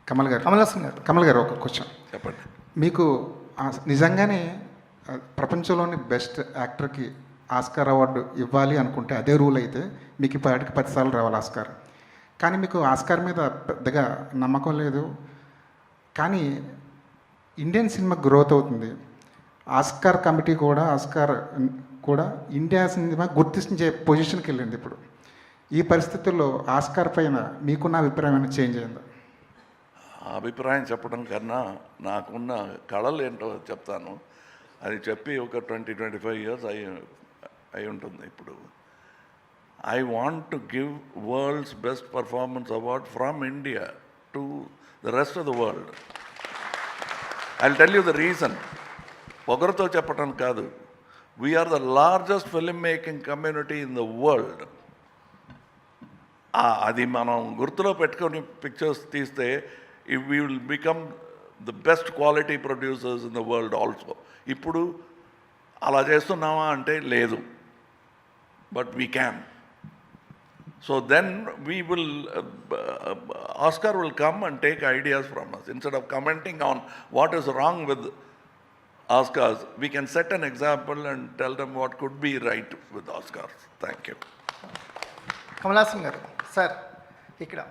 కమల్ గారు ఒక క్వశ్చన్ చెప్పండి. మీకు నిజంగానే ప్రపంచంలోని బెస్ట్ యాక్టర్కి ఆస్కార్ అవార్డు ఇవ్వాలి అనుకుంటే అదే రూల్ అయితే మీకు ఇప్పటికి 10 సార్లు రావాలి ఆస్కార్. కానీ మీకు ఆస్కార్ మీద పెద్దగా నమ్మకం లేదు. కానీ ఇండియన్ సినిమా గ్రోత్ అవుతుంది. ఆస్కార్ కమిటీ కూడా ఇండియా సినిమా గుర్తించే పొజిషన్కి వెళ్ళింది. ఇప్పుడు ఈ పరిస్థితుల్లో ఆస్కార్ పైన మీకున్న అభిప్రాయం ఏమైనా చేంజ్ అయిందా? అభిప్రాయం చెప్పడం కన్నా నాకున్న కళలు ఏంటో చెప్తాను. అది చెప్పి ఒక 20-25 ఇయర్స్ అయి ఉంటుంది. ఇప్పుడు I want to give world's best performance award from India to the rest of the world. I tell you the reason. పొగరుతో చెప్పడం కాదు. We're the largest film making community in the world. అది మనం గుర్తులో పెట్టుకొని pictures తీస్తే we will become the best quality producers in the world also. ఇప్పుడు అలా చేస్తున్నామా అంటే లేదు, but we can. So then we will Oscar will come and take ideas from us. Instead of commenting on what is wrong with Oscars, we can set an example and tell them what could be right with Oscars. Thank you. Kamalhaasan గారు sir ఇక్కడ